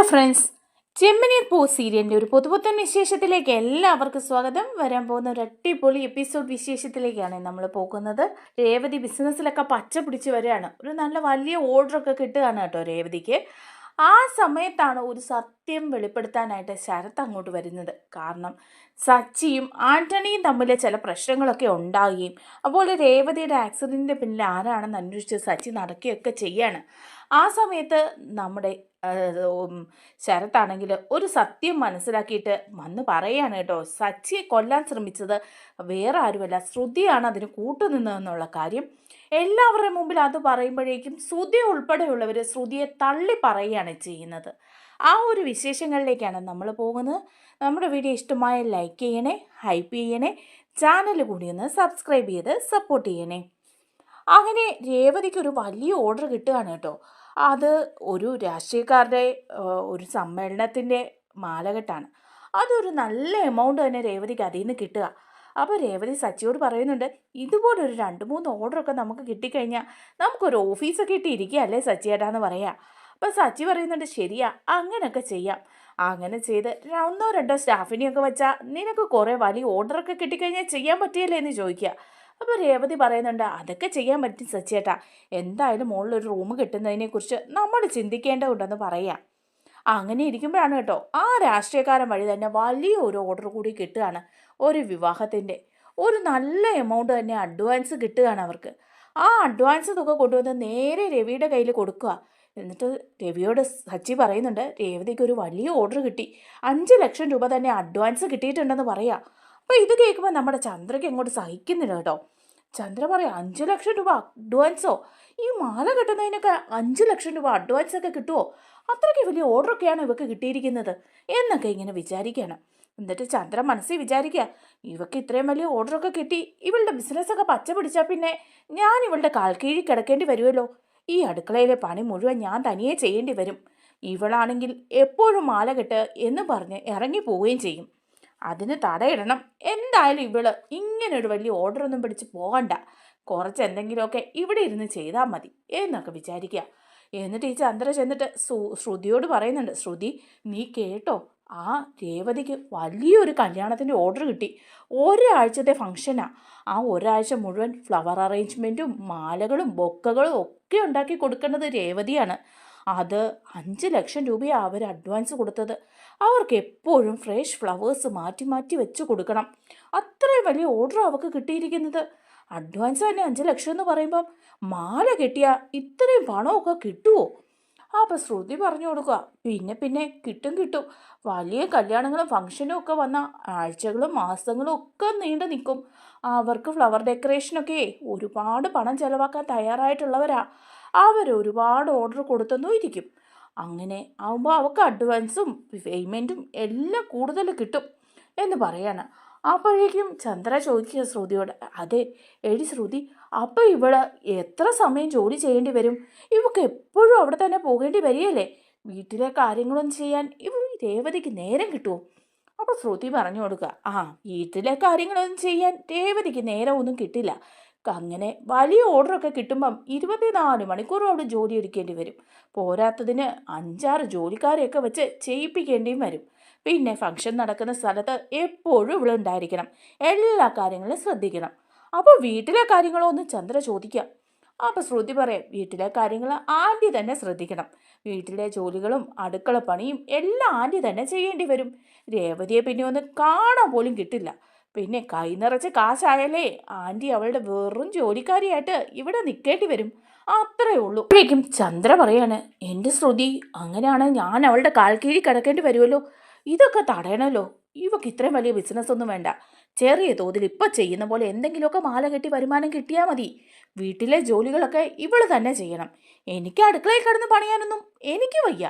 Friends, Gemini പൂ സീരിയലിൻ്റെ ഒരു പുതുപുത്തൻ വിശേഷത്തിലേക്ക് എല്ലാവർക്കും സ്വാഗതം. വരാൻ പോകുന്ന ഒരു അടിപൊളി എപ്പിസോഡ് വിശേഷത്തിലേക്കാണ് നമ്മൾ പോകുന്നത്. രേവതി ബിസിനസ്സിലൊക്കെ പച്ച പിടിച്ച് വരികയാണ്. ഒരു നല്ല വലിയ ഓർഡറൊക്കെ കിട്ടുകയാണ് കേട്ടോ രേവതിക്ക്. ആ സമയത്താണ് ഒരു സത്യം വെളിപ്പെടുത്താനായിട്ട് ശരത്ത് അങ്ങോട്ട് വരുന്നത്. കാരണം സച്ചിയും ആൻ്റണിയും തമ്മിൽ ചില പ്രശ്നങ്ങളൊക്കെ ഉണ്ടാവുകയും അതുപോലെ രേവതിയുടെ ആക്സിഡൻറ്റിൻ്റെ പിന്നിൽ ആരാണെന്ന് അന്വേഷിച്ച് സച്ചി നടക്കുകയൊക്കെ ചെയ്യാണ്. ആ സമയത്ത് നമ്മുടെ ശരത്താണെങ്കിൽ ഒരു സത്യം മനസ്സിലാക്കിയിട്ട് വന്ന് പറയാണ് കേട്ടോ, സച്ചിയെ കൊല്ലാൻ ശ്രമിച്ചത് വേറെ ആരുമല്ല, ശ്രുതിയാണ് അതിന് കൂട്ടുനിന്നതെന്നുള്ള കാര്യം. എല്ലാവരുടെ മുമ്പിൽ അത് പറയുമ്പോഴേക്കും ശ്രുതി ഉൾപ്പെടെയുള്ളവർ ശ്രുതിയെ തള്ളി പറയുകയാണ് ചെയ്യുന്നത്. ആ ഒരു വിശേഷങ്ങളിലേക്കാണ് നമ്മൾ പോകുന്നത്. നമ്മുടെ വീഡിയോ ഇഷ്ടമായ ലൈക്ക് ചെയ്യണേ, ഹൈപ്പ് ചെയ്യണേ, ചാനൽ കൂടി ഒന്ന് സബ്സ്ക്രൈബ് ചെയ്ത് സപ്പോർട്ട് ചെയ്യണേ. അങ്ങനെ രേവതിക്ക് ഒരു വലിയ ഓർഡർ കിട്ടുകയാണ് കേട്ടോ. അത് ഒരു രാഷ്ട്രീയക്കാരുടെ ഒരു സമ്മേളനത്തിൻ്റെ മാലകെട്ടാണ്. അതൊരു നല്ല എമൗണ്ട് തന്നെ രേവതിക്ക് അതിൽ നിന്ന് കിട്ടുക. അപ്പോൾ രേവതി സച്ചിയോട് പറയുന്നുണ്ട്, ഇതുപോലൊരു 2-3 ഓർഡറൊക്കെ നമുക്ക് കിട്ടിക്കഴിഞ്ഞാൽ നമുക്കൊരു ഓഫീസൊക്കെ ഇട്ടിരിക്കുക അല്ലേ സച്ചിയേട്ടാന്ന് പറയാം. അപ്പോൾ സച്ചി പറയുന്നുണ്ട്, ശരിയാ, അങ്ങനെയൊക്കെ ചെയ്യാം. അങ്ങനെ ചെയ്ത് 1-2 സ്റ്റാഫിനെയൊക്കെ വെച്ചാൽ നിനക്ക് കുറേ വലിയ ഓർഡറൊക്കെ കിട്ടിക്കഴിഞ്ഞാൽ ചെയ്യാൻ പറ്റിയല്ലേ എന്ന് ചോദിക്കുക. അപ്പോൾ രേവതി പറയുന്നുണ്ട്, അതൊക്കെ ചെയ്യാൻ പറ്റും സച്ചിയേട്ടാ, എന്തായാലും മുകളിലൊരു റൂം കിട്ടുന്നതിനെക്കുറിച്ച് നമ്മൾ ചിന്തിക്കേണ്ടതുണ്ടെന്ന് പറയാം. അങ്ങനെ ഇരിക്കുമ്പോഴാണ് കേട്ടോ ആ രാഷ്ട്രീയക്കാരൻ വഴി തന്നെ വലിയ ഒരു ഓർഡർ കൂടി കിട്ടുകയാണ്. ഒരു വിവാഹത്തിൻ്റെ ഒരു നല്ല എമൗണ്ട് തന്നെ അഡ്വാൻസ് കിട്ടുകയാണ് അവർക്ക്. ആ അഡ്വാൻസ് തുക കൊണ്ടുവന്ന് നേരെ രവിയുടെ കയ്യിൽ കൊടുക്കുക. എന്നിട്ട് രവിയോട് സച്ചി പറയുന്നുണ്ട്, രേവതിക്ക് ഒരു വലിയ ഓർഡർ കിട്ടി, 5 ലക്ഷം രൂപ തന്നെ അഡ്വാൻസ് കിട്ടിയിട്ടുണ്ടെന്ന് പറയാം. അപ്പോൾ ഇത് കേൾക്കുമ്പോൾ നമ്മുടെ ചന്ദ്രയ്ക്ക് എങ്ങോട്ട് സഹിക്കുന്നില്ല കേട്ടോ. ചന്ദ്ര പറയാം, 5 ലക്ഷം രൂപ അഡ്വാൻസോ? ഈ മാല കിട്ടുന്നതിനൊക്കെ 5 ലക്ഷം രൂപ അഡ്വാൻസൊക്കെ കിട്ടുമോ? അത്രയ്ക്ക് വലിയ ഓർഡറൊക്കെയാണ് ഇവക്ക് കിട്ടിയിരിക്കുന്നത് എന്നൊക്കെ ഇങ്ങനെ വിചാരിക്കുകയാണ്. എന്നിട്ട് ചന്ദ്ര മനസ്സിൽ വിചാരിക്കുക, ഇവക്ക് ഇത്രയും വലിയ ഓർഡറൊക്കെ കിട്ടി, ഇവളുടെ ബിസിനസ്സൊക്കെ പച്ച പിടിച്ചാൽ പിന്നെ ഞാൻ ഇവളുടെ കാൽക്കീഴിൽ കിടക്കേണ്ടി വരുമല്ലോ. ഈ അടുക്കളയിലെ പണി മുഴുവൻ ഞാൻ തനിയെ ചെയ്യേണ്ടി വരും. ഇവളാണെങ്കിൽ എപ്പോഴും മാല കെട്ട് എന്ന് പറഞ്ഞ് ഇറങ്ങി പോവുകയും ചെയ്യും. അതിന് തടയിടണം. എന്തായാലും ഇവള് ഇങ്ങനൊരു വലിയ ഓർഡറൊന്നും പിടിച്ച് പോകണ്ട, കുറച്ച് എന്തെങ്കിലുമൊക്കെ ഇവിടെ ഇരുന്ന് ചെയ്താൽ മതി എന്നൊക്കെ വിചാരിക്കുക. എന്നിട്ട് ഈ ചന്ദ്ര ചെന്നിട്ട് ശ്രുതിയോട് പറയുന്നുണ്ട്, ശ്രുതി നീ കേട്ടോ, ആ രേവതിക്ക് വലിയൊരു കല്യാണത്തിൻ്റെ ഓർഡർ കിട്ടി. ഒരാഴ്ചത്തെ ഫംഗ്ഷനാണ്. ആ ഒരാഴ്ച മുഴുവൻ ഫ്ലവർ അറേഞ്ച്മെൻറ്റും മാലകളും ബൊക്കകളും ഒക്കെ ഉണ്ടാക്കി കൊടുക്കേണ്ടത് രേവതിയാണ്. അത് 5 ലക്ഷം രൂപയാണ് അവർ അഡ്വാൻസ് കൊടുത്തത്. അവർക്ക് എപ്പോഴും ഫ്രഷ് ഫ്ലവേഴ്സ് മാറ്റി മാറ്റി വെച്ച് കൊടുക്കണം. അത്രയും വലിയ ഓർഡർ അവർക്ക് കിട്ടിയിരിക്കുന്നത്. അഡ്വാൻസ് തന്നെ 5 ലക്ഷം എന്ന് പറയുമ്പം മാല കെട്ടിയാൽ ഇത്രയും പണമൊക്കെ കിട്ടുമോ? അപ്പോൾ ശ്രുതി പറഞ്ഞു കൊടുക്കുക, പിന്നെ കിട്ടും. വലിയ കല്യാണങ്ങളും ഫംഗ്ഷനും ഒക്കെ വന്ന ആഴ്ചകളും മാസങ്ങളും ഒക്കെ നീണ്ടു നിൽക്കും. അവർക്ക് ഫ്ലവർ ഡെക്കറേഷനൊക്കെ ഒരുപാട് പണം ചിലവാക്കാൻ തയ്യാറായിട്ടുള്ളവരാ. ഒരുപാട് ഓർഡർ കൊടുത്തെന്നും ഇരിക്കും. അങ്ങനെ ആകുമ്പോൾ അവർക്ക് അഡ്വാൻസും പേയ്മെൻറ്റും എല്ലാം കൂടുതൽ കിട്ടും എന്ന് പറയാണ്. അപ്പോഴേക്കും ചന്ദ്ര ചോദിക്കുക ശ്രുതിയോട്, അതെ എടി ശ്രുതി, അപ്പോൾ ഇവള് എത്ര സമയം ജോലി ചെയ്യേണ്ടി വരും? ഇവക്ക് എപ്പോഴും അവിടെ തന്നെ പോകേണ്ടി വരികയല്ലേ? വീട്ടിലെ കാര്യങ്ങളൊന്നും ചെയ്യാൻ രേവതിക്ക് നേരം കിട്ടുമോ? അപ്പോൾ ശ്രുതി പറഞ്ഞു കൊടുക്കുക, വീട്ടിലെ കാര്യങ്ങളൊന്നും ചെയ്യാൻ രേവതിക്ക് നേരമൊന്നും കിട്ടില്ല. അങ്ങനെ വലിയ ഓർഡറൊക്കെ കിട്ടുമ്പം 24 മണിക്കൂർ അവിടെ ജോലി എടുക്കേണ്ടി വരും. പോരാത്തതിന് 5-6 ജോലിക്കാരെയൊക്കെ വെച്ച് ചെയ്യിപ്പിക്കേണ്ടിയും വരും. പിന്നെ ഫംഗ്ഷൻ നടക്കുന്ന സ്ഥലത്ത് എപ്പോഴും ഇവിടെ ഉണ്ടായിരിക്കണം, എല്ലാ കാര്യങ്ങളും ശ്രദ്ധിക്കണം. അപ്പോൾ വീട്ടിലെ കാര്യങ്ങളോ ഒന്ന് ചന്ദ്ര ചോദിക്കാം. അപ്പോൾ ശ്രുതി പറയാം, വീട്ടിലെ കാര്യങ്ങൾ ആൻറ്റി തന്നെ ശ്രദ്ധിക്കണം. വീട്ടിലെ ജോലികളും അടുക്കള പണിയും എല്ലാം ആൻറ്റി തന്നെ ചെയ്യേണ്ടി വരും. രേവതിയെ പിന്നെ ഒന്ന് കാണാൻ പോലും കിട്ടില്ല. പിന്നെ കൈ നിറച്ച് കാശായാലേ ആൻറ്റി അവളുടെ വെറും ജോലിക്കാരിയായിട്ട് ഇവിടെ നിൽക്കേണ്ടി വരും. അത്രയേ ഉള്ളൂ. അപ്പോഴേക്കും ചന്ദ്ര പറയാണ്, എൻ്റെ ശ്രുതി, അങ്ങനെയാണ് ഞാൻ അവളുടെ കാൽ കീഴിൽ കിടക്കേണ്ടി വരുമല്ലോ. ഇതൊക്കെ തടയണമല്ലോ. ഇവക്ക് ഇത്രയും വലിയ ബിസിനസ് ഒന്നും വേണ്ട. ചെറിയ തോതിൽ ഇപ്പം ചെയ്യുന്ന പോലെ എന്തെങ്കിലുമൊക്കെ മാല കെട്ടി വരുമാനം കിട്ടിയാൽ മതി. വീട്ടിലെ ജോലികളൊക്കെ ഇവള് തന്നെ ചെയ്യണം. എനിക്ക് അടുക്കളയിൽ കിടന്ന് പണിയാനൊന്നും എനിക്ക് വയ്യ.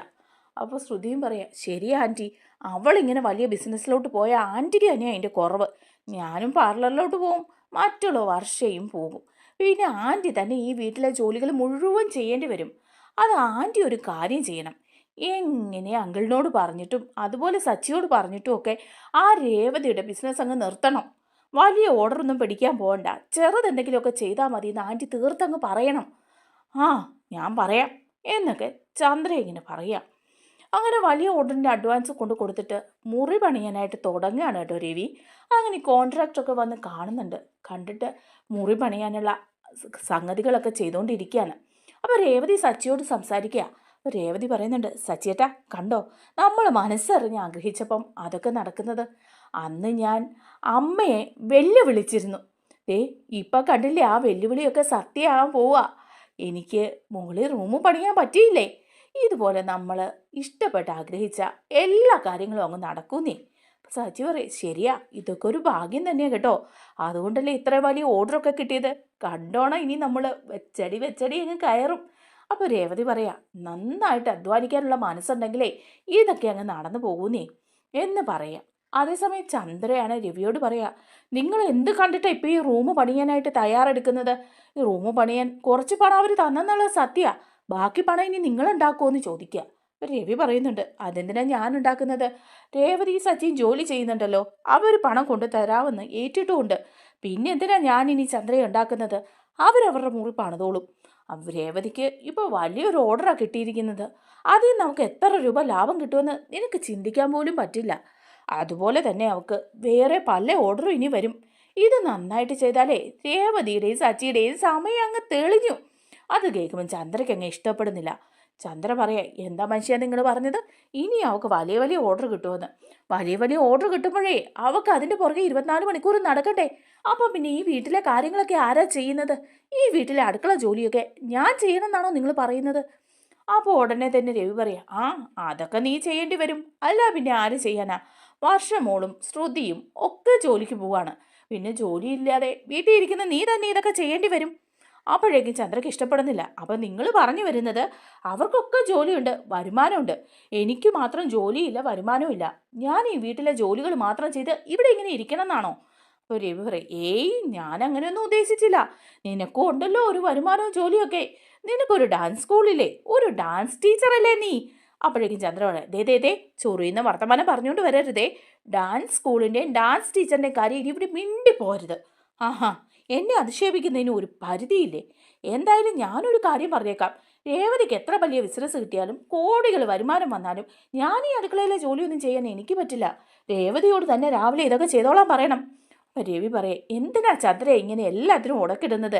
അപ്പോൾ ശ്രുതിയും പറയാം, ശരി ആൻറ്റി, അവളിങ്ങനെ വലിയ ബിസിനസ്സിലോട്ട് പോയ ആൻറ്റിക്ക് തന്നെയാണ് അതിൻ്റെ കുറവ്. ഞാനും പാർലറിലോട്ട് പോവും, മറ്റുള്ള വർഷയും പോകും. പിന്നെ ആൻറ്റി തന്നെ ഈ വീട്ടിലെ ജോലികൾ മുഴുവൻ ചെയ്യേണ്ടി വരും. അത് ആൻറ്റി ഒരു കാര്യം ചെയ്യണം. എങ്ങനെ അങ്കിളിനോട് പറഞ്ഞിട്ടും അതുപോലെ സച്ചിയോട് പറഞ്ഞിട്ടും ഒക്കെ ആ രേവതിയുടെ ബിസിനസ് അങ്ങ് നിർത്തണം. വലിയ ഓർഡറൊന്നും പിടിക്കാൻ പോകണ്ട, ചെറുതെന്തെങ്കിലുമൊക്കെ ചെയ്താൽ മതി എന്ന് ആൻറ്റി തീർത്തങ്ങ് പറയണം. ഞാൻ പറയാം എന്നൊക്കെ ചന്ദ്ര ഇങ്ങനെ പറയാം. അങ്ങനെ വലിയ ഓർഡറിൻ്റെ അഡ്വാൻസ് കൊണ്ട് കൊടുത്തിട്ട് മുറി പണിയാനായിട്ട് തുടങ്ങുകയാണ് കേട്ടോ രവി. അങ്ങനെ കോൺട്രാക്ടറൊക്കെ വന്ന് കാണുന്നുണ്ട്. കണ്ടിട്ട് മുറി പണിയാനുള്ള സംഗതികളൊക്കെ ചെയ്തുകൊണ്ടിരിക്കുകയാണ്. അപ്പോൾ രേവതി സച്ചിയോട് സംസാരിക്കുക. അപ്പോൾ രേവതി പറയുന്നുണ്ട്, സച്ചിയേട്ടാ കണ്ടോ, നമ്മൾ മനസ്സറിഞ്ഞ് ആഗ്രഹിച്ചപ്പം അതൊക്കെ നടക്കുന്നത്. അന്ന് ഞാൻ അമ്മയെ വെല്ലുവിളിച്ചിരുന്നു. ദേ ഇപ്പം കണ്ടില്ലേ, ആ വെല്ലുവിളിയൊക്കെ സത്യമാകാൻ പോവുക. എനിക്ക് മുകളിൽ റൂം പണിയാൻ പറ്റിയില്ലേ. ഇതുപോലെ നമ്മൾ ഇഷ്ടപ്പെട്ട് ആഗ്രഹിച്ച എല്ലാ കാര്യങ്ങളും അങ്ങ് നടക്കുന്നേ. സച്ചി പറയും, ശരിയാ, ഇതൊക്കെ ഒരു ഭാഗ്യം തന്നെയാണ് കേട്ടോ. അതുകൊണ്ടല്ലേ ഇത്ര വലിയ ഓർഡറൊക്കെ കിട്ടിയത്. കണ്ടോണം ഇനി നമ്മൾ വെച്ചടി അങ്ങ് കയറും. അപ്പോൾ രേവതി പറയാ, നന്നായിട്ട് അധ്വാനിക്കാനുള്ള മനസ്സുണ്ടെങ്കിലേ ഇതൊക്കെ അങ്ങ് നടന്നു പോകുന്നേ എന്ന് പറയാം. അതേസമയം ചന്ദ്രയാണ് രവിയോട് പറയാ, നിങ്ങൾ എന്ത് കണ്ടിട്ടാണ് ഇപ്പോൾ ഈ റൂം പണിയാനായിട്ട് തയ്യാറെടുക്കുന്നത്? ഈ റൂം പണിയാൻ കുറച്ച് പണം അവർ തന്നെന്നുള്ളത് സത്യ, ബാക്കി പണം ഇനി നിങ്ങൾ ഉണ്ടാക്കുമോ എന്ന് ചോദിക്കുക. രവി പറയുന്നുണ്ട്, അതെന്തിനാണ് ഞാൻ ഉണ്ടാക്കുന്നത്? രേവതി സച്ചിൻ ജോലി ചെയ്യുന്നുണ്ടല്ലോ, അവർ പണം കൊണ്ടു തരാമെന്ന് ഏറ്റിട്ടുമുണ്ട്. പിന്നെ എന്തിനാ ഞാൻ ഇനി ചന്ദ്രയെ ഉണ്ടാക്കുന്നത്? അവരവരുടെ മുറി പണിതോളും. രേവതിക്ക് ഇപ്പോൾ വലിയൊരു ഓർഡറാണ് കിട്ടിയിരിക്കുന്നത്. അതിൽ നമുക്ക് എത്ര രൂപ ലാഭം കിട്ടുമെന്ന് നിനക്ക് ചിന്തിക്കാൻ പോലും പറ്റില്ല. അതുപോലെ തന്നെ അവൾക്ക് വേറെ പല ഓർഡറും ഇനി വരും. ഇത് നന്നായിട്ട് ചെയ്താലേ രേവതിയുടെയും സച്ചിയുടെയും സമയം അങ്ങ് തെളിഞ്ഞു. അത് കേൾക്കുമ്പോൾ ചന്ദ്രയ്ക്ക് അങ്ങ് ഇഷ്ടപ്പെടുന്നില്ല. ചന്ദ്ര പറയാ, എന്താ മനുഷ്യ നിങ്ങൾ പറഞ്ഞത്? ഇനി അവൾക്ക് വലിയ വലിയ ഓർഡർ കിട്ടുമെന്ന്. വലിയ വലിയ ഓർഡർ കിട്ടുമ്പോഴേ അവൾക്ക് അതിൻ്റെ പുറകെ 24 മണിക്കൂർ നടക്കട്ടെ. അപ്പം പിന്നെ ഈ വീട്ടിലെ കാര്യങ്ങളൊക്കെ ആരാ ചെയ്യുന്നത്? ഈ വീട്ടിലെ അടുക്കള ജോലിയൊക്കെ ഞാൻ ചെയ്യണമെന്നാണോ നിങ്ങൾ പറയുന്നത്? അപ്പോൾ ഉടനെ തന്നെ രവി പറയാം, ആ അതൊക്കെ നീ ചെയ്യേണ്ടി വരും, അല്ല പിന്നെ ആര് ചെയ്യാനാ? വർഷമോളും ശ്രുതിയും ഒക്കെ ജോലിക്ക് പോവാണ്. പിന്നെ ജോലിയില്ലാതെ വീട്ടിൽ ഇരിക്കുന്ന നീ തന്നെ ഇതൊക്കെ ചെയ്യേണ്ടി വരും. അപ്പോഴേക്കും ചന്ദ്രയ്ക്ക് ഇഷ്ടപ്പെടുന്നില്ല. അപ്പം നിങ്ങൾ പറഞ്ഞു വരുന്നത് അവർക്കൊക്കെ ജോലിയുണ്ട്, വരുമാനമുണ്ട്, എനിക്ക് മാത്രം ജോലിയില്ല, വരുമാനവും ഇല്ല, ഞാൻ ഈ വീട്ടിലെ ജോലികൾ മാത്രം ചെയ്ത് ഇവിടെ ഇങ്ങനെ ഇരിക്കണം എന്നാണോ? അപ്പോൾ രവി പറയും, ഏയ് ഞാൻ അങ്ങനെയൊന്നും ഉദ്ദേശിച്ചില്ല. നിനക്കും ഉണ്ടല്ലോ ഒരു വരുമാനവും ജോലിയൊക്കെ. നിനക്കൊരു ഡാൻസ് സ്കൂളിലെ ഒരു ഡാൻസ് ടീച്ചറല്ലേ നീ? അപ്പോഴേക്കും ചന്ദ്ര പറയാം, ദേ ചൊറിയുന്ന വർത്തമാനം പറഞ്ഞുകൊണ്ട് വരരുതേ. ഡാൻസ് സ്കൂളിൻ്റെയും ഡാൻസ് ടീച്ചറിൻ്റെയും കാര്യം ഇനി ഇവിടെ മിണ്ടിപ്പോരുത്. ആഹാ, എന്നെ അധിക്ഷേപിക്കുന്നതിന് ഒരു പരിധിയില്ലേ? എന്തായാലും ഞാനൊരു കാര്യം പറഞ്ഞേക്കാം, രേവതിക്ക് എത്ര വലിയ ബിസിനസ് കിട്ടിയാലും കോടികൾ വരുമാനം വന്നാലും ഞാൻ ഈ അടുക്കളയിലെ ജോലിയൊന്നും ചെയ്യാൻ എനിക്ക് പറ്റില്ല. രേവതിയോട് തന്നെ രാവിലെ ഇതൊക്കെ ചെയ്തോളാൻ പറയണം. അപ്പം രവി പറയേ, എന്തിനാ ചന്ദ്ര ഇങ്ങനെ എല്ലാത്തിനും ഉടക്കിടുന്നത്?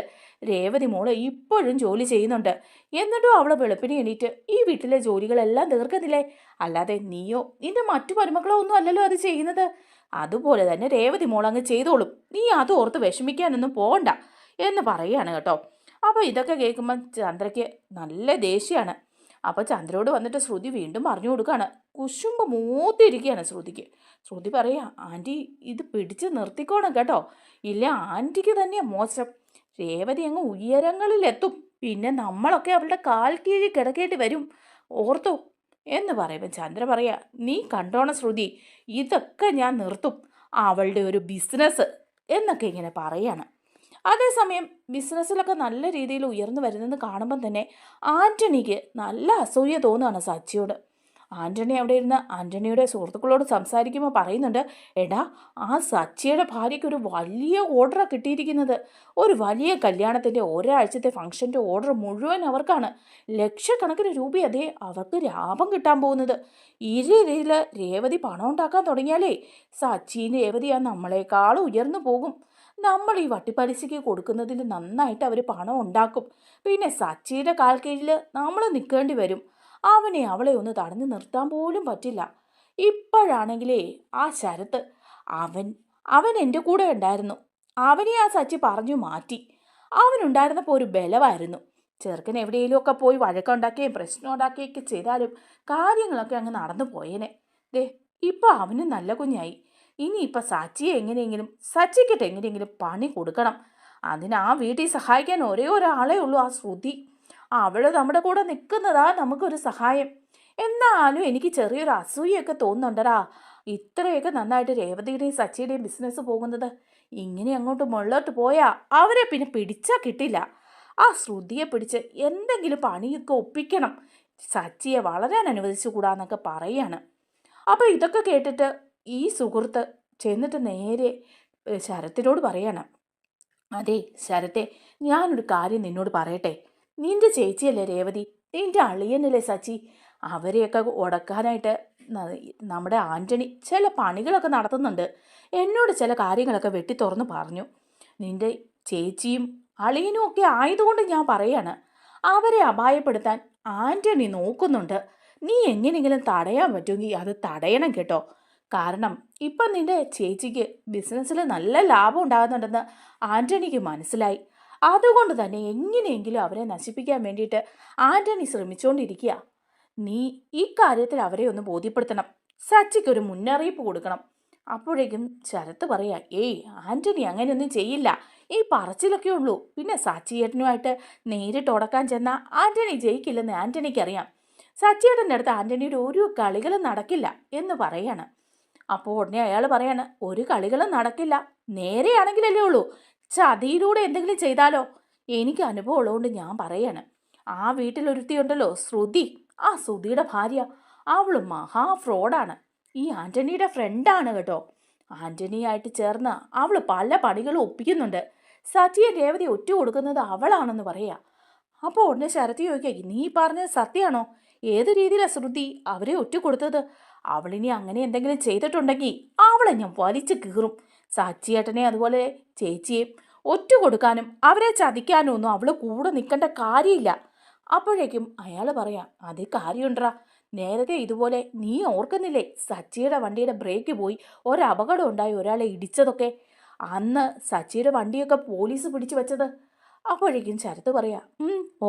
രേവതി മോള് ഇപ്പോഴും ജോലി ചെയ്യുന്നുണ്ട്, എന്നിട്ടും അവളെ വെളുപ്പിന് എണീറ്റ് ഈ വീട്ടിലെ ജോലികളെല്ലാം തീർക്കുന്നില്ലേ? അല്ലാതെ നീയോ നിന്റെ മറ്റു മരുമക്കളോ ഒന്നും അല്ലല്ലോ അത് ചെയ്യുന്നത്. അതുപോലെ തന്നെ രേവതി മോളങ്ങ് ചെയ്തോളും, നീ അത് ഓർത്ത് വിഷമിക്കാനൊന്നും പോകണ്ട എന്ന് പറയുകയാണ് കേട്ടോ. അപ്പോൾ ഇതൊക്കെ കേൾക്കുമ്പോൾ ചന്ദ്രയ്ക്ക് നല്ല ദേഷ്യമാണ്. അപ്പോൾ ചന്ദ്രയോട് വന്നിട്ട് ശ്രുതി വീണ്ടും പറഞ്ഞു കൊടുക്കുകയാണ്. കുശുമ്പ് മൂത്തിരിക്കുകയാണ് ശ്രുതിക്ക്. ശ്രുതി പറയാ, ആൻറ്റി ഇത് പിടിച്ച് നിർത്തിക്കോണം കേട്ടോ, ഇല്ല ആൻറ്റിക്ക് തന്നെയാണ് മോശം. രേവതി അങ്ങ് ഉയരങ്ങളിലെത്തും, പിന്നെ നമ്മളൊക്കെ അവളുടെ കാൽ കീഴിൽ കിടക്കേണ്ടി വരും, ഓർത്തോ എന്ന് പറയുമ്പോൾ ചന്ദ്ര പറയാ, നീ കണ്ടോണം ശ്രുതി, ഇതൊക്കെ ഞാൻ നിർത്തും, അവളുടെ ഒരു ബിസിനസ് എന്നൊക്കെ ഇങ്ങനെ പറയാണ്. അതേസമയം ബിസിനസ്സിലൊക്കെ നല്ല രീതിയിൽ ഉയർന്നു വരുന്നത് കാണുമ്പം തന്നെ ആൻ്റണിക്ക് നല്ല അസൂയ തോന്നുകയാണ് സച്ചിയോട്. ആൻ്റണി അവിടെ ഇരുന്ന് ആൻ്റണിയുടെ സുഹൃത്തുക്കളോട് സംസാരിക്കുമ്പോൾ പറയുന്നുണ്ട്, എടാ ആ സച്ചിയുടെ ഭാര്യയ്ക്ക് ഒരു വലിയ ഓർഡറാണ് കിട്ടിയിരിക്കുന്നത്. ഒരു വലിയ കല്യാണത്തിൻ്റെ ഒരാഴ്ചത്തെ ഫംഗ്ഷൻ്റെ ഓർഡർ മുഴുവൻ അവർക്കാണ്. ലക്ഷക്കണക്കിന് രൂപ അതേ അവർക്ക് ലാഭം കിട്ടാൻ പോകുന്നത്. ഈ രീതിയിൽ രേവതി പണം ഉണ്ടാക്കാൻ തുടങ്ങിയാലേ സച്ചിയും രേവതിയാ നമ്മളെക്കാളും ഉയർന്നു പോകും. നമ്മൾ ഈ വട്ടിപ്പലിശയ്ക്ക് കൊടുക്കുന്നതിൽ നന്നായിട്ട് അവർ പണം ഉണ്ടാക്കും. പിന്നെ സച്ചിയുടെ കാൽ കീഴിൽ നമ്മൾ നിൽക്കേണ്ടി വരും. അവനെ അവളെ ഒന്ന് തടഞ്ഞു നിർത്താൻ പോലും പറ്റില്ല. ഇപ്പോഴാണെങ്കിലേ ആ ശരത്ത് അവൻ അവൻ എൻ്റെ കൂടെ ഉണ്ടായിരുന്നു. അവനെ ആ സച്ചി പറഞ്ഞു മാറ്റി. അവനുണ്ടായിരുന്നപ്പോൾ ഒരു ബലമായിരുന്നു. ചെറുക്കൻ എവിടെയെങ്കിലുമൊക്കെ പോയി വഴക്കുണ്ടാക്കുകയും പ്രശ്നം ഉണ്ടാക്കുകയൊക്കെ ചെയ്താലും കാര്യങ്ങളൊക്കെ അങ്ങ് നടന്നു പോയേനെ. ദേ ഇപ്പം അവന് നല്ല കുഞ്ഞായി. ഇനിയിപ്പോൾ സച്ചിയെ എങ്ങനെയെങ്കിലും സച്ചിക്കിട്ട് എങ്ങനെയെങ്കിലും പണി കൊടുക്കണം. അതിന് ആ വീട്ടിൽ സഹായിക്കാൻ ഒരേ ഒരാളേ ഉള്ളൂ, ആ ശ്രുതി. അവൾ നമ്മുടെ കൂടെ നിൽക്കുന്നതാ നമുക്കൊരു സഹായം. എന്നാലും എനിക്ക് ചെറിയൊരു അസൂയൊക്കെ തോന്നുന്നുണ്ടടാ, ഇത്രയൊക്കെ നന്നായിട്ട് രേവതിയുടെയും സച്ചിയുടെയും ബിസിനസ് പോകുന്നത്. ഇങ്ങനെ അങ്ങോട്ട് മുകളിലോട്ട് പോയാൽ അവരെ പിന്നെ പിടിച്ചാൽ കിട്ടില്ല. ആ ശ്രുതിയെ പിടിച്ച് എന്തെങ്കിലും പണിയൊക്കെ ഒപ്പിക്കണം, സച്ചിയെ വളരാൻ അനുവദിച്ചുകൂടാന്നൊക്കെ പറയാണ്. അപ്പോൾ ഇതൊക്കെ കേട്ടിട്ട് ഈ സുഹൃത്ത് ചെന്നിട്ട് നേരെ ശരത്തിനോട് പറയാണ്, അതെ ശരത്തെ, ഞാനൊരു കാര്യം നിന്നോട് പറയട്ടെ. നിന്റെ ചേച്ചിയല്ലേ രേവതി, നിന്റെ അളിയനല്ലേ സച്ചി, അവരെയൊക്കെ ഉടക്കാനായിട്ട് നമ്മുടെ ആൻ്റണി ചില പണികളൊക്കെ നടത്തുന്നുണ്ട്. എന്നോട് ചില കാര്യങ്ങളൊക്കെ വെട്ടി തുറന്ന് പറഞ്ഞു. നിന്റെ ചേച്ചിയും അളിയനും ഒക്കെ ആയതുകൊണ്ട് ഞാൻ പറയാണ്, അവരെ അപായപ്പെടുത്താൻ ആൻ്റണി നോക്കുന്നുണ്ട്. നീ എങ്ങനെയെങ്കിലും തടയാൻ പറ്റുമെങ്കിൽ അത് തടയണം കേട്ടോ. കാരണം ഇപ്പം നിന്റെ ചേച്ചിക്ക് ബിസിനസ്സിൽ നല്ല ലാഭം ഉണ്ടാകുന്നുണ്ടെന്ന് ആൻ്റണിക്ക് മനസ്സിലായി. അതുകൊണ്ട് തന്നെ എങ്ങനെയെങ്കിലും അവരെ നശിപ്പിക്കാൻ വേണ്ടിയിട്ട് ആൻ്റണി ശ്രമിച്ചുകൊണ്ടിരിക്കുക. നീ ഈ കാര്യത്തിൽ അവരെ ഒന്ന് ബോധ്യപ്പെടുത്തണം. സച്ചിക്കൊരു മുന്നറിയിപ്പ് കൊടുക്കണം. അപ്പോഴേക്കും ശരത്ത് പറയാ, ഏയ് ആൻ്റണി അങ്ങനെയൊന്നും ചെയ്യില്ല, ഈ പറച്ചിലൊക്കെ ഉള്ളൂ. പിന്നെ സച്ചിയേട്ടനുമായിട്ട് നേരിട്ട് ഉടക്കാൻ ചെന്ന ആൻ്റണി ജയിക്കില്ലെന്ന് ആൻ്റണിക്ക് അറിയാം. സച്ചിയേട്ടൻ്റെ അടുത്ത് ആൻ്റണിയുടെ ഒരു കളികളും നടക്കില്ല എന്ന് പറയാണ്. അപ്പോൾ ഉടനെ അയാൾ പറയാണ്, ഒരു കളികളും നടക്കില്ല, നേരെയാണെങ്കിലല്ലേ ഉള്ളൂ, ചതിയിലൂടെ എന്തെങ്കിലും ചെയ്താലോ? എനിക്ക് അനുഭവം ഉള്ളതുകൊണ്ട് ഞാൻ പറയാണ്. ആ വീട്ടിലൊരുത്തിയുണ്ടല്ലോ ശ്രുതി, ആ ശ്രുതിയുടെ ഭാര്യ, അവൾ മഹാ ഫ്രോഡാണ്. ഈ ആൻ്റണിയുടെ ഫ്രണ്ടാണ് കേട്ടോ. ആൻ്റണിയായിട്ട് ചേർന്ന് അവൾ പല പണികളും ഒപ്പിക്കുന്നുണ്ട്. സച്ചിയെ രേവതി ഒറ്റ കൊടുക്കുന്നത് അവളാണെന്ന് പറയാ. അപ്പോൾ ഉടനെ ശരത്ത് ചോദിക്കുക, നീ പറഞ്ഞത് സത്യമാണോ? ഏത് രീതിയിലാണ് ശ്രുതി അവരെ ഒറ്റ കൊടുത്തത്? അവളിനി അങ്ങനെ എന്തെങ്കിലും ചെയ്തിട്ടുണ്ടെങ്കിൽ അവളെ ഞാൻ വലിച്ചു കീറും. സച്ചിയേട്ടനെ അതുപോലെ ചേച്ചിയെയും ഒറ്റ കൊടുക്കാനും അവരെ ചതിക്കാനും ഒന്നും അവൾ കൂടെ നിൽക്കേണ്ട കാര്യമില്ല. അപ്പോഴേക്കും അയാൾ പറയാം, അതേ കാര്യമുണ്ടാ, നേരത്തെ ഇതുപോലെ നീ ഓർക്കുന്നില്ലേ, സച്ചിയുടെ വണ്ടിയുടെ ബ്രേക്ക് പോയി ഒരപകടം ഉണ്ടായി, ഒരാളെ ഇടിച്ചതൊക്കെ? അന്ന് സച്ചിയുടെ വണ്ടിയൊക്കെ പോലീസ് പിടിച്ചു വെച്ചത്. അപ്പോഴേക്കും ശരത്ത് പറയാം,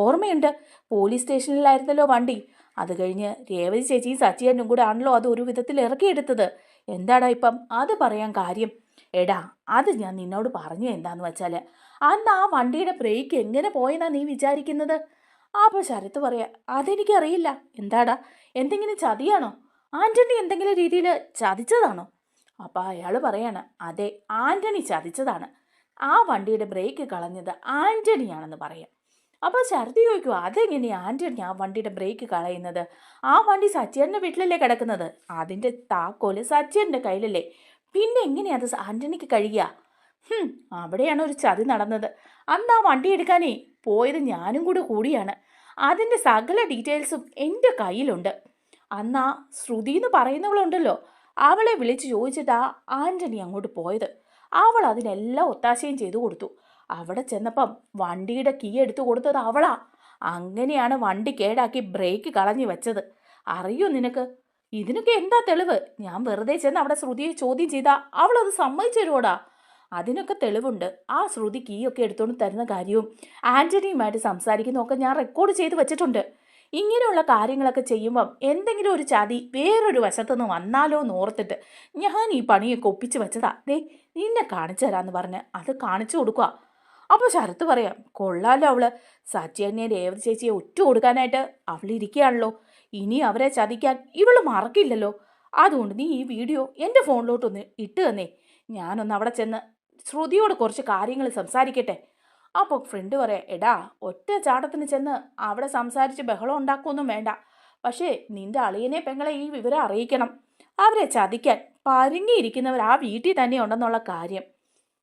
ഓർമ്മയുണ്ട്, പോലീസ് സ്റ്റേഷനിലായിരുന്നല്ലോ വണ്ടി. അത് കഴിഞ്ഞ് രേവതി ചേച്ചി സച്ചിയേട്ടനും കൂടെ ആണല്ലോ അത് ഒരു വിധത്തിൽ ഇറക്കിയെടുത്തത്. എന്താടാ ഇപ്പം അത് പറയാൻ കാര്യം? എടാ, അത് ഞാൻ നിന്നോട് പറഞ്ഞു എന്താന്ന് വെച്ചാൽ, അന്ന് ആ വണ്ടിയുടെ ബ്രേക്ക് എങ്ങനെ പോയെന്നാ നീ വിചാരിക്കുന്നത്? അപ്പോൾ ശരത്ത് പറയാ, അതെനിക്കറിയില്ല. എന്താടാ, എന്തെങ്കിലും ചതിയാണോ? ആൻ്റണി എന്തെങ്കിലും രീതിയിൽ ചതിച്ചതാണോ? അപ്പോൾ അയാൾ പറയാണ്, അതെ, ആൻ്റണി ചതിച്ചതാണ്. ആ വണ്ടിയുടെ ബ്രേക്ക് കളഞ്ഞത് ആൻ്റണിയാണെന്ന് പറയാം. അപ്പോൾ ശരത്ത് ചോദിക്കുക, അതെങ്ങനെയാണ് ആൻ്റണി ആ വണ്ടിയുടെ ബ്രേക്ക് കളയുന്നത്? ആ വണ്ടി സച്ചിയേട്ടൻ്റെ വീട്ടിലല്ലേ കിടക്കുന്നത്, അതിൻ്റെ താക്കോല് സച്ചിയേട്ടൻ്റെ കയ്യിലല്ലേ, പിന്നെ എങ്ങനെയാണ് അത് ആൻ്റണിക്ക് കഴിയുക? അവിടെയാണ് ഒരു ചതി നടന്നത്. അന്ന് ആ വണ്ടി എടുക്കാനേ പോയത് ഞാനും കൂടിയാണ്. അതിൻ്റെ സകല ഡീറ്റെയിൽസും എൻ്റെ കയ്യിലുണ്ട്. അന്ന് ആ ശ്രുതി എന്ന് പറയുന്നവളുണ്ടല്ലോ, അവളെ വിളിച്ച് ചോദിച്ചിട്ടാ ആൻ്റണി അങ്ങോട്ട് പോയത്. അവൾ അതിനെല്ലാം ഒത്താശയും ചെയ്തു കൊടുത്തു. അവിടെ ചെന്നപ്പം വണ്ടിയുടെ കീ എടുത്തു കൊടുത്തത് അവളാ. അങ്ങനെയാണ് വണ്ടി കേടാക്കി ബ്രേക്ക് കളഞ്ഞു വെച്ചത്. അറിയോ നിനക്ക്? ഇതിനൊക്കെ എന്താ തെളിവ്? ഞാൻ വെറുതെ ചെന്ന് അവിടെ ശ്രുതിയെ ചോദ്യം ചെയ്താൽ അവളത് സമ്മതിച്ചു തരുവോടാ? അതിനൊക്കെ തെളിവുണ്ട്. ആ ശ്രുതി കീയൊക്കെ എടുത്തുകൊണ്ട് തരുന്ന കാര്യവും ആൻ്റണിയുമായിട്ട് സംസാരിക്കുന്നതൊക്കെ ഞാൻ റെക്കോർഡ് ചെയ്ത് വെച്ചിട്ടുണ്ട്. ഇങ്ങനെയുള്ള കാര്യങ്ങളൊക്കെ ചെയ്യുമ്പം എന്തെങ്കിലും ഒരു ചതി വേറൊരു വശത്തുനിന്ന് വന്നാലോ എന്ന് ഓർത്തിട്ട് ഞാൻ ഈ പണിയൊക്കെ ഒപ്പിച്ച് വെച്ചതാ. ദേ നിന്നെ കാണിച്ചു തരാമെന്ന് പറഞ്ഞ് അത് കാണിച്ചു കൊടുക്കുക. അപ്പോൾ ശരത്ത് പറയാം, കൊള്ളാലോ അവള്, സച്ചിയെ രേവതി ചേച്ചിയെ ഒറ്റ കൊടുക്കാനായിട്ട് അവളിരിക്കുകയാണല്ലോ. ഇനി അവരെ ചതിക്കാൻ ഇവള് മറക്കില്ലല്ലോ. അതുകൊണ്ട് നീ ഈ വീഡിയോ എൻ്റെ ഫോണിലോട്ടൊന്ന് ഇട്ട് തന്നേ, ഞാനൊന്ന് അവിടെ ചെന്ന് ശ്രുതിയോട് കുറച്ച് കാര്യങ്ങൾ സംസാരിക്കട്ടെ. അപ്പോൾ ഫ്രണ്ട് പറയാം, എടാ, ഒറ്റ ചാട്ടത്തിന് ചെന്ന് അവിടെ സംസാരിച്ച് ബഹളം ഉണ്ടാക്കുമൊന്നും വേണ്ട. പക്ഷേ നിന്റെ അളിയനെ പെങ്ങളെ ഈ വിവരം അറിയിക്കണം. അവരെ ചതിക്കാൻ പരുങ്ങിയിരിക്കുന്നവർ ആ വീട്ടിൽ തന്നെ ഉണ്ടെന്നുള്ള കാര്യം.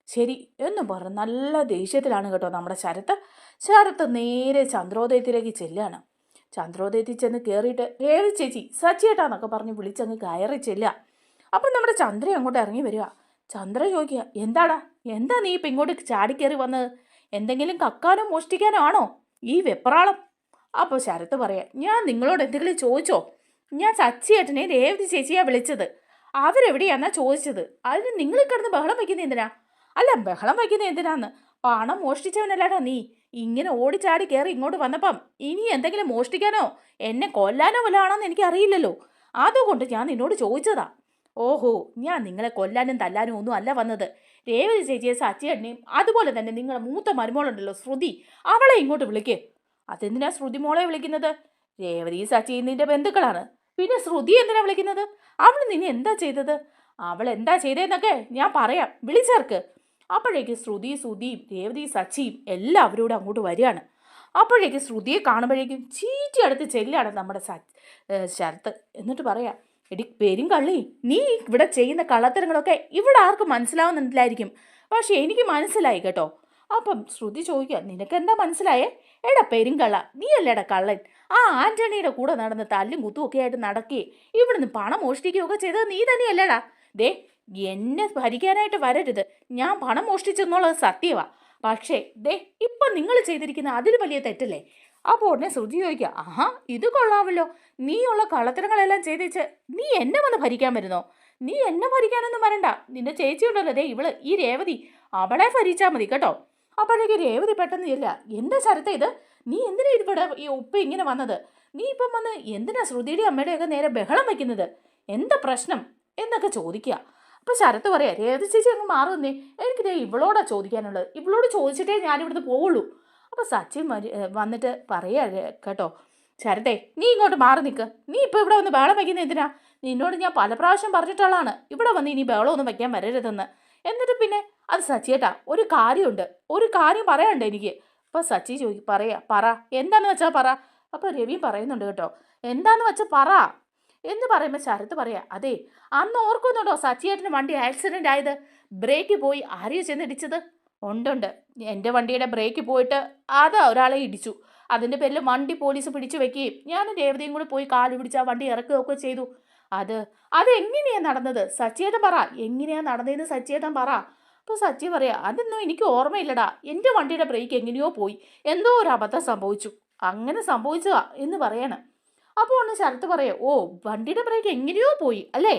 ശരി എന്ന് പറഞ്ഞ് നല്ല ദേഷ്യത്തിലാണ് കേട്ടോ നമ്മുടെ ശരത്ത് നേരെ ചന്ദ്രോദയത്തിലേക്ക് ചെല്ലുകയാണ്. ചന്ദ്രോദയത്തിൽ ചെന്ന് കയറിയിട്ട് രേവതി ചേച്ചി സച്ചിയേട്ടാന്നൊക്കെ പറഞ്ഞ് വിളിച്ചങ്ങ് കയറി ചെല്ലുക. അപ്പം നമ്മുടെ ചന്ദ്ര അങ്ങോട്ട് ഇറങ്ങി വരിക. ചന്ദ്ര ചോദിക്കുക, എന്താടാ, എന്താ നീ ഇപ്പം ഇങ്ങോട്ട് ചാടിക്കയറി വന്നത്? എന്തെങ്കിലും കക്കാനോ മോഷ്ടിക്കാനോ ആണോ ഈ വെപ്രാളം? അപ്പോൾ ശരത്ത് പറയാം, ഞാൻ നിങ്ങളോട് എന്തെങ്കിലും ചോദിച്ചോ? ഞാൻ സച്ചിയേട്ടനെ രേവതി ചേച്ചിയാണ് വിളിച്ചത്. അവരെവിടെയാന്നാ ചോദിച്ചത്. അതിന് നിങ്ങൾ കിടന്ന് ബഹളം വയ്ക്കുന്നത് എന്തിനാ? അല്ല, ബഹളം വയ്ക്കുന്നത് എന്തിനാന്ന്? പണം മോഷ്ടിച്ചവനല്ലാടാ നീ. ഇങ്ങനെ ഓടിച്ചാടി കയറി ഇങ്ങോട്ട് വന്നപ്പം ഇനി എന്തെങ്കിലും മോഷ്ടിക്കാനോ എന്നെ കൊല്ലാനോ വല്ലതാണെന്ന് എനിക്കറിയില്ലല്ലോ. അതുകൊണ്ട് ഞാൻ നിന്നോട് ചോദിച്ചതാ. ഓഹോ, ഞാൻ നിങ്ങളെ കൊല്ലാനും തല്ലാനും ഒന്നും അല്ല വന്നത്. രേവതി ചേച്ചിയെ സച്ചിയേട്ടനെയും അതുപോലെ തന്നെ നിങ്ങളുടെ മൂത്ത മരുമോളുണ്ടല്ലോ ശ്രുതി, അവളെ ഇങ്ങോട്ട് വിളിക്കേ. അതെന്തിനാ ശ്രുതി മോളെ വിളിക്കുന്നത്? രേവതി സച്ചി നിന്റെ ബന്ധുക്കളാണ്, പിന്നെ ശ്രുതി എന്തിനാ വിളിക്കുന്നത്? അവൾ നിന്നെ എന്താ ചെയ്തത്? അവൾ എന്താ ചെയ്തതെന്നൊക്കെ ഞാൻ പറയാം, വിളിച്ചേർക്ക്. അപ്പോഴേക്ക് ശ്രുതിയും രേവതി സച്ചിയും എല്ലാവരും കൂടെ അങ്ങോട്ട് വരികയാണ്. അപ്പോഴേക്ക് ശ്രുതിയെ കാണുമ്പോഴേക്കും ചീറ്റി അടുത്ത് ചെല്ലാണ് നമ്മുടെ ശരത്ത്. എന്നിട്ട് പറയാം, എടി പേരും കള്ളി, നീ ഇവിടെ ചെയ്യുന്ന കള്ളത്തരങ്ങളൊക്കെ ഇവിടെ ആർക്കും മനസ്സിലാവുന്നില്ലായിരിക്കും, പക്ഷെ എനിക്ക് മനസ്സിലായി കേട്ടോ. അപ്പം ശ്രുതി ചോദിക്കുക, നിനക്കെന്താ മനസ്സിലായേ? എടാ പെരുങ്കള്ള, നീ അല്ലേടാ കള്ളൻ. ആ ആന്റണിയുടെ കൂടെ നടന്ന് തല്ലും കുത്തും ഒക്കെ ആയിട്ട് നടക്കുകയെ ഇവിടുന്ന് പണം മോഷ്ടിക്കുകയൊക്കെ ചെയ്തത് നീ തന്നെയല്ലേടാ. ദേ, എന്നെ ഭരിക്കാനായിട്ട് വരരുത്. ഞാൻ പണം മോഷ്ടിച്ചെന്നുള്ളത് സത്യമാ. പക്ഷേ ദേ, ഇപ്പം നിങ്ങൾ ചെയ്തിരിക്കുന്ന അതിൽ വലിയ തെറ്റല്ലേ? അപ്പോൾ ഉടനെ ശ്രുതി ചോദിക്കുക, ആഹാ ഇത് കൊള്ളാമല്ലോ, നീയുള്ള കള്ളത്തരങ്ങളെല്ലാം ചെയ്തേച്ച് നീ എന്നെ വന്ന് ഭരിക്കാൻ വരുന്നോ? നീ എന്നെ ഭരിക്കാനൊന്നും വരണ്ട. നിന്റെ ചേച്ചി ഉണ്ടല്ലോ ദേ ഇവള്, ഈ രേവതി, അവളെ ഭരിച്ചാൽ മതി കേട്ടോ. അപ്പോഴേക്ക് രേവതി പെട്ടെന്ന് ഇല്ല, എന്താ ശരത്തെ ഇത്? നീ എന്തിനാ ഇവിടെ ഈ ഉപ്പ ഇങ്ങനെ വന്നത്? നീ ഇപ്പം വന്ന് എന്തിനാ ശ്രുതിയുടെ അമ്മയുടെയൊക്കെ നേരെ ബഹളം വയ്ക്കുന്നത്? എന്താ പ്രശ്നം എന്നൊക്കെ ചോദിക്കുക. അപ്പോൾ ശരത്ത് പറയാ, രേവതി ചേച്ചി അങ്ങ് മാറുന്നേ, എനിക്കിതേ ഇവളോടാ ചോദിക്കാനുള്ളത്. ഇവളോട് ചോദിച്ചിട്ടേ ഞാനിവിടുന്ന് പോവുള്ളൂ. അപ്പോൾ സച്ചിൻ വന്നിട്ട് പറയാ കേട്ടോ, ശരത്തെ നീ ഇങ്ങോട്ട് മാറി നിൽക്ക്. നീ ഇപ്പോൾ ഇവിടെ വന്ന് ബഹളം വയ്ക്കുന്നത് എന്തിനാ? നിന്നോട് ഞാൻ പല പ്രാവശ്യം പറഞ്ഞിട്ടുള്ളതാണ് ഇവിടെ വന്ന് ഇനി ബഹളമൊന്നും വയ്ക്കാൻ വരരുതെന്ന്. എന്നിട്ട് പിന്നെ അത് സച്ചിയേട്ടാ, ഒരു കാര്യമുണ്ട്, ഒരു കാര്യം പറയാനുണ്ട് എനിക്ക്. അപ്പോൾ സച്ചി പറ എന്താന്ന് വെച്ചാൽ പറ. അപ്പോൾ രവി പറയുന്നുണ്ട് കേട്ടോ, എന്താന്ന് വെച്ചാൽ പറ എന്ന് പറയുമ്പോൾ ശരത്ത് പറയാ, അതെ അന്ന് ഓർക്കുന്നുണ്ടോ സച്ചിയേട്ടന് വണ്ടി ആക്സിഡൻ്റ് ആയത്? ബ്രേക്ക് പോയി ആരെയോ ചെന്നിടിച്ചത്? ഉണ്ട്, എൻ്റെ വണ്ടിയുടെ ബ്രേക്ക് പോയിട്ട് അത് ഒരാളെ ഇടിച്ചു. അതിൻ്റെ പേരിൽ വണ്ടി പോലീസ് പിടിച്ചു വെക്കുകയും ഞാനും രേവതിയും കൂടി പോയി കാല് പിടിച്ച് ആ വണ്ടി ഇറക്കുകയൊക്കെ ചെയ്തു. അതെങ്ങനെയാണ് നടന്നത്? സച്ചിയേട്ടൻ പറ, എങ്ങനെയാണ് നടന്നതെന്ന് സച്ചിയേട്ടൻ പറ. അപ്പോൾ സച്ചി പറയാ, അതൊന്നും എനിക്ക് ഓർമ്മയില്ലടാ, എൻ്റെ വണ്ടിയുടെ ബ്രേക്ക് എങ്ങനെയോ പോയി, എന്തോ ഒരു അബദ്ധം സംഭവിച്ചു, അങ്ങനെ സംഭവിച്ചതാ എന്ന് പറയണം. അപ്പോൾ ഒന്ന് ശരത്ത് പറയാ, ഓ വണ്ടിയുടെ ബ്രേക്ക് എങ്ങനെയോ പോയി അല്ലേ?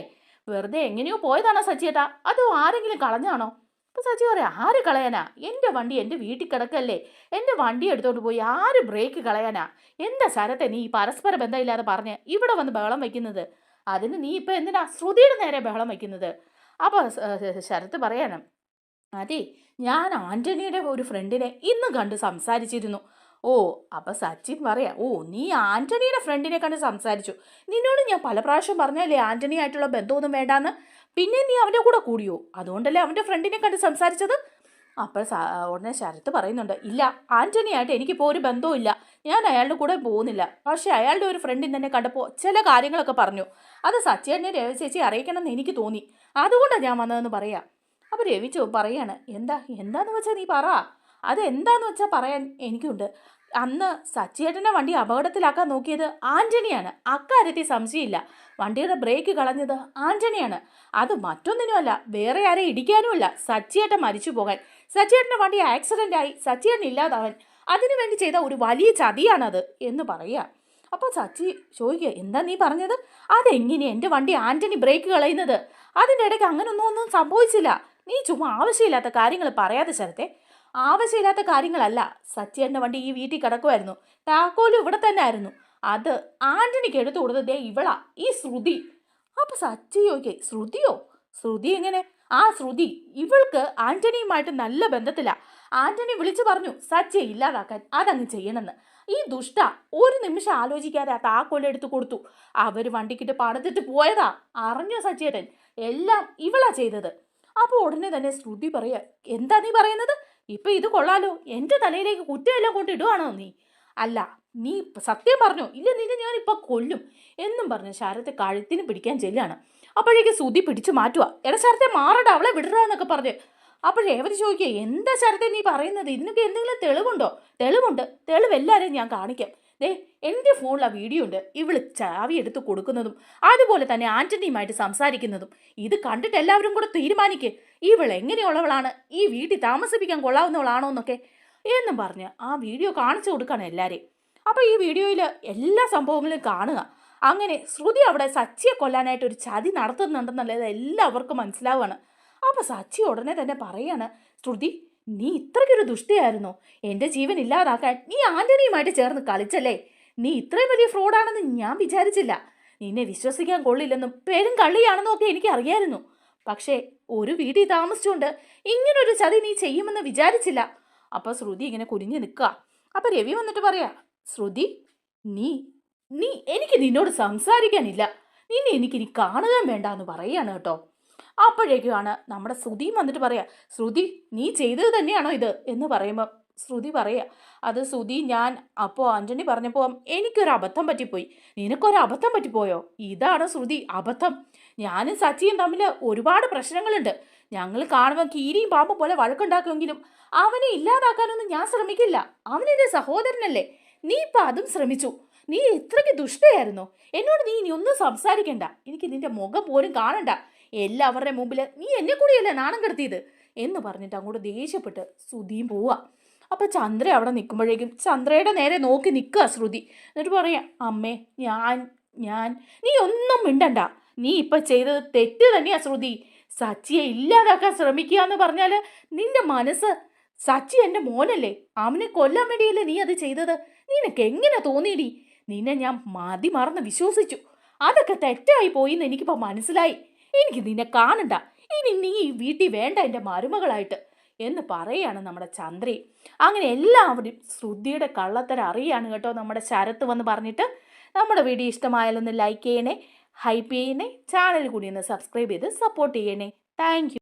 വെറുതെ എങ്ങനെയോ പോയതാണോ സച്ചിയേട്ടാ, അതോ ആരെങ്കിലും കളഞ്ഞാണോ? അപ്പോൾ സച്ചി പറയാ, ആര് കളയാനാ? എൻ്റെ വണ്ടി എൻ്റെ വീട്ടിൽ കിടക്കല്ലേ, എൻ്റെ വണ്ടി എടുത്തോണ്ട് പോയി ആര് ബ്രേക്ക് കളയാനാ? എന്താ ശരത്തെ നീ പരസ്പര ബന്ധമില്ലാതെ പറഞ്ഞ് ഇവിടെ വന്ന് ബഹളം വയ്ക്കുന്നത്? അതിന് നീ ഇപ്പം എന്തിനാ ശ്രുതിയുടെ നേരെ ബഹളം വയ്ക്കുന്നത്? അപ്പോൾ ശരത്ത് പറയണം, അതെ ഞാൻ ആൻ്റണിയുടെ ഒരു ഫ്രണ്ടിനെ ഇന്ന് കണ്ട് സംസാരിച്ചിരുന്നു. ഓ അപ്പം സച്ചിൻ പറയാ, ഓ നീ ആൻ്റണിയുടെ ഫ്രണ്ടിനെ കണ്ട് സംസാരിച്ചു. നിന്നോട് ഞാൻ പല പ്രാവശ്യം പറഞ്ഞല്ലേ ആൻ്റണി ആയിട്ടുള്ള ബന്ധമൊന്നും വേണ്ടാന്ന്. പിന്നെ നീ അവൻ്റെ കൂടെ കൂടിയോ? അതുകൊണ്ടല്ലേ അവൻ്റെ ഫ്രണ്ടിനെ കണ്ട് സംസാരിച്ചത്? അപ്പോൾ ഉടനെ ശരത്ത് പറയുന്നുണ്ട്, ഇല്ല ആൻ്റണിയായിട്ട് എനിക്കിപ്പോൾ ഒരു ബന്ധവും ഇല്ല, ഞാൻ അയാളുടെ കൂടെ പോകുന്നില്ല. പക്ഷേ അയാളുടെ ഒരു ഫ്രണ്ടിൽ തന്നെ കണ്ടപ്പോൾ ചില കാര്യങ്ങളൊക്കെ പറഞ്ഞു. അത് സച്ചിനെ രവി ചേച്ചി അറിയിക്കണമെന്ന് എനിക്ക് തോന്നി, അതുകൊണ്ടാണ് ഞാൻ വന്നതെന്ന് പറയാം. അപ്പോൾ രവി പറയാണ്, എന്താന്ന് വെച്ചാൽ നീ പറ, അതെന്താന്ന് വെച്ചാൽ പറയാൻ എനിക്കുണ്ട്. അന്ന് സച്ചിയേട്ടൻ്റെ വണ്ടി അപകടത്തിലാക്കാൻ നോക്കിയത് ആൻ്റണിയാണ്, അക്കാര്യത്തിൽ സംശയമില്ല. വണ്ടിയുടെ ബ്രേക്ക് കളഞ്ഞത് ആൻ്റണിയാണ്. അത് മറ്റൊന്നിനുമല്ല, വേറെ ആരെ ഇടിക്കാനുമല്ല, സച്ചിയേട്ടൻ മരിച്ചു പോകാൻ. സച്ചിയേട്ടൻ്റെ വണ്ടി ആക്സിഡൻ്റ് ആയി സച്ചിയേട്ടൻ ഇല്ലാതാവാൻ അതിനുവേണ്ടി ചെയ്ത ഒരു വലിയ ചതിയാണത് എന്ന് പറയുക. അപ്പോൾ സച്ചി ചോദിക്കുക, എന്താ നീ പറഞ്ഞത്? അതെങ്ങനെയാണ് എൻ്റെ വണ്ടി ആൻ്റണി ബ്രേക്ക് കളയുന്നത്? അതിൻ്റെ ഇടയ്ക്ക് അങ്ങനൊന്നും സംഭവിച്ചില്ല. നീ ചുമ്മാ ആവശ്യമില്ലാത്ത കാര്യങ്ങൾ പറയാതെ ശരത്തെ. ആവശ്യമില്ലാത്ത കാര്യങ്ങളല്ല, സച്ചിയേട്ടൻ്റെ വണ്ടി ഈ വീട്ടിൽ കിടക്കുമായിരുന്നു, താക്കോലും ഇവിടെ തന്നെ ആയിരുന്നു. അത് ആൻ്റണിക്ക് എടുത്തു കൊടുത്തതേ ഇവളാ, ഈ ശ്രുതി. അപ്പോൾ സച്ചി ചോദിക്കേ, ശ്രുതിയോ? ശ്രുതി എങ്ങനെ? ആ ശ്രുതി, ഇവൾക്ക് ആൻ്റണിയുമായിട്ട് നല്ല ബന്ധത്തിലാ. ആൻ്റണി വിളിച്ചു പറഞ്ഞു സച്ചിയെ ഇല്ലാതാക്കാൻ, അതങ്ങ് ചെയ്യണമെന്ന്. ഈ ദുഷ്ട ഒരു നിമിഷം ആലോചിക്കാതെ ആ താക്കോലെടുത്ത് കൊടുത്തു. അവർ വണ്ടിക്കിട്ട് പണിതിട്ട് പോയതാ. അറിഞ്ഞോ സച്ചിയേട്ടൻ? എല്ലാം ഇവളാ ചെയ്തത്. അപ്പോൾ ഉടനെ തന്നെ ശ്രുതി പറയാ, എന്താ നീ പറയുന്നത്? ഇപ്പം ഇത് കൊള്ളാലോ, എൻ്റെ തലയിലേക്ക് കുറ്റമെല്ലാം കൊണ്ട് ഇടുവാണോ നീ? അല്ല, നീ സത്യം പറഞ്ഞോ? ഇല്ല നിന്നെ ഞാനിപ്പോൾ കൊല്ലും എന്നും പറഞ്ഞ് ശരത്തെ കഴുത്തിന് പിടിക്കാൻ ചെല്ലാണ്. അപ്പോഴേക്ക് ശ്രുതി പിടിച്ചു മാറ്റുക. എടാ ശരത്തെ മാറണ്ട, അവളെ വിടറ എന്നൊക്കെ പറഞ്ഞ്. അപ്പോൾ രേവതി ചോദിക്കുക, എന്താ ശരത്തെ നീ പറയുന്നത്? ഇതിനൊക്കെ എന്തെങ്കിലും തെളിവുണ്ടോ? തെളിവുണ്ട്, തെളിവെല്ലാവരെയും ഞാൻ കാണിക്കാം. ദേ എൻ്റെ ഫോണിൽ ആ വീഡിയോ ഉണ്ട്, ഇവള് ചാവി എടുത്ത് കൊടുക്കുന്നതും അതുപോലെ തന്നെ ആൻ്റണിയുമായിട്ട് സംസാരിക്കുന്നതും. ഇത് കണ്ടിട്ട് എല്ലാവരും കൂടെ തീരുമാനിക്ക്, ഇവൾ എങ്ങനെയുള്ളവളാണ്, ഈ വീട്ടിൽ താമസിപ്പിക്കാൻ കൊള്ളാവുന്നവളാണോ എന്നൊക്കെ എന്നും പറഞ്ഞ് ആ വീഡിയോ കാണിച്ചു കൊടുക്കണം എല്ലാവരെയും. അപ്പോൾ ഈ വീഡിയോയിൽ എല്ലാ സംഭവങ്ങളും കാണുക. അങ്ങനെ ശ്രുതി അവിടെ സച്ചിയെ കൊല്ലാനായിട്ട് ഒരു ചതി നടത്തുന്നുണ്ടെന്നുള്ളത് എല്ലാവർക്കും മനസ്സിലാവുകയാണ്. അപ്പോൾ സച്ചി ഉടനെ തന്നെ പറയാണ്, ശ്രുതി നീ ഇത്രയ്ക്കൊരു ദുഷ്ടയായിരുന്നോ? എൻ്റെ ജീവൻ ഇല്ലാതാക്കാൻ നീ ആൻ്റണിയുമായിട്ട് ചേർന്ന് കളിച്ചല്ലേ? നീ ഇത്രയും വലിയ ഫ്രോഡാണെന്ന് ഞാൻ വിചാരിച്ചില്ല. നിന്നെ വിശ്വസിക്കാൻ കൊള്ളില്ലെന്നും പേരും കള്ളിയാണെന്നും ഒക്കെ എനിക്കറിയായിരുന്നു. പക്ഷേ ഒരു വീട്ടിൽ താമസിച്ചുകൊണ്ട് ഇങ്ങനൊരു ചതി നീ ചെയ്യുമെന്ന് വിചാരിച്ചില്ല. അപ്പോൾ ശ്രുതി ഇങ്ങനെ കുനിഞ്ഞു നിൽക്കുക. അപ്പോൾ രവി വന്നിട്ട് പറയാ, ശ്രുതി നീ നീ എനിക്ക് നിന്നോട് സംസാരിക്കാനില്ല, നിന്നെ എനിക്കിനി കാണുകയും വേണ്ട എന്ന് പറയുകയാണ് കേട്ടോ. അപ്പോഴേക്കുമാണ് നമ്മുടെ ശ്രുതിയും വന്നിട്ട് പറയാ, ശ്രുതി നീ ചെയ്തത് തന്നെയാണോ ഇത് എന്ന് പറയുമ്പോൾ ശ്രുതി പറയാ. അത് ശ്രുതി ഞാൻ അപ്പോൾ ആന്റണി പറഞ്ഞപ്പോൾ എനിക്കൊരു അബദ്ധം പറ്റിപ്പോയി. നിനക്കൊരു അബദ്ധം പറ്റിപ്പോയോ? ഇതാണ് ശ്രുതി അബദ്ധം. ഞാനും സച്ചിയും തമ്മിൽ ഒരുപാട് പ്രശ്നങ്ങളുണ്ട്. ഞങ്ങൾ കാണുമ്പോൾ കീരിയും പാമ്പും പോലെ വഴക്കുണ്ടാക്കുമെങ്കിലും അവനെ ഇല്ലാതാക്കാനൊന്നും ഞാൻ ശ്രമിക്കില്ല. അവനെന്റെ സഹോദരനല്ലേ. നീ ഇപ്പം അതും ശ്രമിച്ചു. നീ ഇത്രയ്ക്ക് ദുഷ്ടയായിരുന്നോ? എന്നോട് നീ ഇനി ഒന്നും സംസാരിക്കണ്ട. എനിക്ക് നിന്റെ മുഖം പോലും കാണണ്ട. എല്ലാവരുടെ മുമ്പിൽ നീ എന്നെ കൂടിയല്ലേ നാണം കെടുത്തിയത് എന്ന് പറഞ്ഞിട്ട് അങ്ങോട്ട് ദേഷ്യപ്പെട്ട് ശ്രുതിയും പോവാ. അപ്പൊ ചന്ദ്ര അവിടെ നിൽക്കുമ്പോഴേക്കും ചന്ദ്രയുടെ നേരെ നോക്കി നിൽക്കുക ശ്രുതി. എന്നിട്ട് പറയാം, അമ്മേ ഞാൻ ഞാൻ നീ ഒന്നും മിണ്ടണ്ട. നീ ഇപ്പൊ ചെയ്തത് തെറ്റ് തന്നെയാ ശ്രുതി. സച്ചിയെ ഇല്ലാതാക്കാൻ ശ്രമിക്കുക എന്ന് പറഞ്ഞാല് നിന്റെ മനസ്സ്, സച്ചി എൻ്റെ മോനല്ലേ, അവനെ കൊല്ലാൻ വേണ്ടിയല്ലേ നീ അത് ചെയ്തത്. നിനക്ക് എങ്ങനെ തോന്നിയിടി? നിന്നെ ഞാൻ മറന്ന് വിശ്വസിച്ചു. അതൊക്കെ തെറ്റായി പോയി എന്ന് എനിക്കിപ്പോൾ മനസ്സിലായി. എനിക്ക് നിന്നെ കാണണ്ട. ഇനി നീ ഈ വീട്ടിൽ വേണ്ട എൻ്റെ മരുമകളായിട്ട് എന്ന് പറയാണ് നമ്മുടെ ചന്ദ്രേ. അങ്ങനെ എല്ലാവരും ശ്രുതിയുടെ കള്ളത്തരം അറിയാണ് കേട്ടോ നമ്മുടെ ശരത്ത് വന്ന് പറഞ്ഞിട്ട്. നമ്മുടെ വീഡിയോ ഇഷ്ടമായാലൊന്ന് ലൈക്ക് ചെയ്യണേ, ഹൈപ്പ് ചെയ്യണേ, ചാനൽ കൂടി ഒന്ന് സബ്സ്ക്രൈബ് ചെയ്ത് സപ്പോർട്ട് ചെയ്യണേ. Thank you.